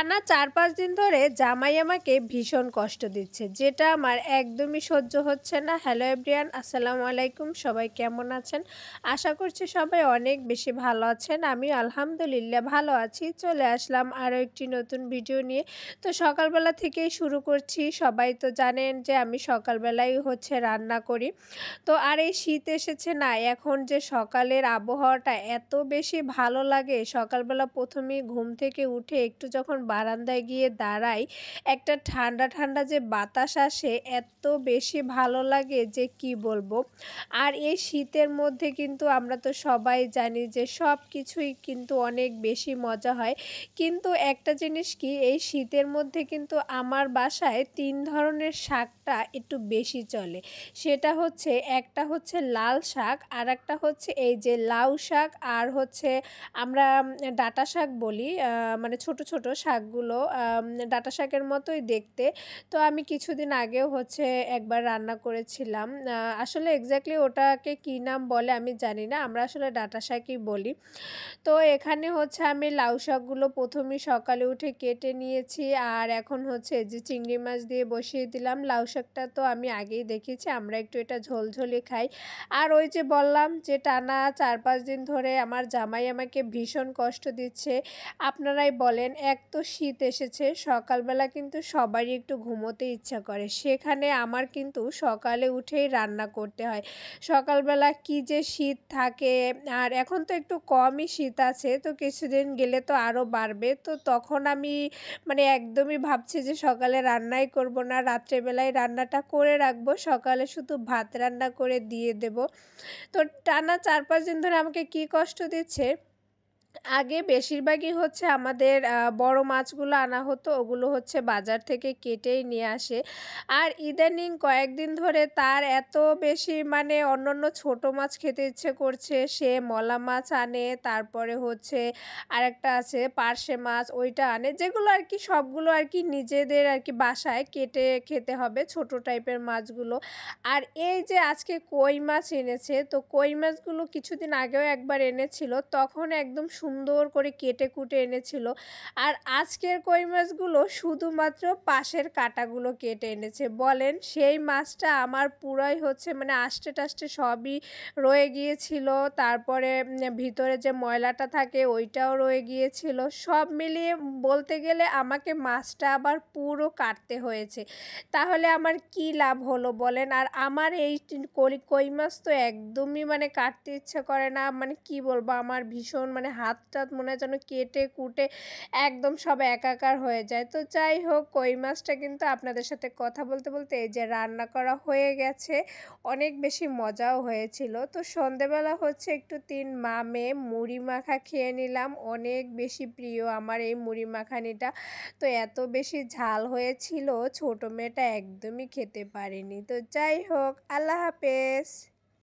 টানা ৪-৫ দিন ধরে জামাই আমাকে ভীষণ কষ্ট দিচ্ছে, যেটা আমার একদমই সহ্য হচ্ছে না। হ্যালো এভরিওয়ান, আসসালামু আলাইকুম। সবাই কেমন আছেন? আশা করছি সবাই অনেক বেশি ভালো আছেন। আমিও আলহামদুলিল্লাহ ভালো আছি। চলে আসলাম আরও একটি নতুন ভিডিও নিয়ে। তো সকালবেলা থেকেই শুরু করছি। সবাই তো জানেন যে আমি সকালবেলাই রান্না করি। তো আর এই শীত এসেছে না, এখন যে সকালের আবহাওয়াটা এত বেশি ভালো লাগে। সকালবেলা প্রথমেই ঘুম থেকে উঠে একটু যখন বারান্দায় গিয়ে দাঁড়াই, একটা ঠান্ডা ঠান্ডা যে বাতাস আসে, এত বেশি ভালো লাগে যে কি বলবো। আর এই শীতের মধ্যে কিন্তু আমরা তো সবাই জানি যে সব কিছুই কিন্তু অনেক বেশি মজা হয়। কিন্তু একটা জিনিস কি, এই শীতের মধ্যে কিন্তু আমার বাসায় ৩ ধরনের শাকটা একটু বেশি চলে। সেটা হচ্ছে, একটা হচ্ছে লাল শাক, আরেকটা হচ্ছে এই যে লাউ শাক, আর হচ্ছে আমরা ডাঁটা শাক বলি। মানে ছোট ছোট শাকগুলো ডাঁটা শাকের মতোই দেখতে। তো আমি কিছুদিন আগেও একবার রান্না করেছিলাম। আসলে এক্স্যাক্টলি ওটাকে কী নাম বলে আমি জানি না, আমরা আসলে ডাঁটা শাকই বলি। তো এখানে আমি লাউ শাকগুলো প্রথমেই সকালে উঠে কেটে নিয়েছি, আর এখন এই যে চিংড়ি মাছ দিয়ে বসিয়ে দিলাম। লাউ শাকটা তো আমি আগেই দেখেছি, আমরা একটু এটা ঝোলঝোলি খাই। আর ওই যে বললাম যে টানা ৪-৫ দিন ধরে আমার জামাই আমাকে ভীষণ কষ্ট দিচ্ছে। আপনারাই বলেন, এক তো শীত এসেছে, সকালবেলা কিন্তু সবারই একটু ঘুমোতে ইচ্ছা করে, সেখানে আমার কিন্তু সকালে উঠেই রান্না করতে হয়। সকালবেলা কি যে শীত থাকে, আর এখন তো একটু কমই শীত আছে, তো কিছুদিন গেলে তো আরও বাড়বে। তো তখন আমি মানে একদমই ভাবছি যে সকালে রান্নাই করব না, রাত্রেবেলায় রান্নাটা করে রাখবো, সকালে শুধু ভাত রান্না করে দিয়ে দেব। তো টানা ৪-৫ দিন ধরে আমাকে কি কষ্ট দিচ্ছে, আগে বেশিরভাগই আমাদের বড় মাছগুলো আনা হতো, ওগুলো বাজার থেকে কেটেই নিয়ে আসে। আর ইদানিং কয়েকদিন ধরে তার এত বেশি মানে অন্যান্য ছোট মাছ খেতে ইচ্ছে করছে, সে মলা মাছ আনে, তারপরে আরেকটা আছে পার্শে মাছ, ওইটা আনে, যেগুলো আর কি সবগুলো আর কি নিজেদের আর কি বাসায় কেটে খেতে হবে, ছোট টাইপের মাছগুলো। আর এই যে আজকে কই মাছ এনেছে, তো কই মাছগুলো কিছুদিন আগেও একবার এনেছিল, তখন একদম সুন্দর করে কেটে কুটে এনেছিল। আর আজকের কই মাছগুলো শুধুমাত্র পাশের কাঁটাগুলো কেটে এনেছে। বলেন, সেই মাছটা আমার পুরাই মানে আষ্টে টাষ্টে সবই রয়ে গিয়েছিল। তারপরে ভিতরে যে ময়লাটা থাকে ওইটাও রয়ে গিয়েছিল। সব মিলিয়ে বলতে গেলে আমাকে মাছটা আবার পুরো কাটতে হয়েছে। তাহলে আমার কি লাভ হলো বলেন? আর আমার এই কই মাছ তো একদমই মানে কাটতে ইচ্ছে করে না। মানে কি বলবো, আমার ভীষণ মানে হাত-টাত মনে হয় যেন কেটে কুটে একদম সব একাকার হয়ে যায়। তো যাই হোক, কই মাছটা কিন্তু আপনাদের সাথে কথা বলতে বলতে এই যে রান্না করা হয়ে গেছে। অনেক বেশি মজাও হয়েছিল। তো সন্ধেবেলা একটু ৩ মামে মুড়ি মাখা খেয়ে নিলাম। অনেক বেশি প্রিয় আমার এই মুড়ি মাখানিটা। তো এত বেশি ঝাল হয়েছিল, ছোট মেয়েটা একদমই খেতে পারেনি। তো যাই হোক, আল্লাহ হাফেজ।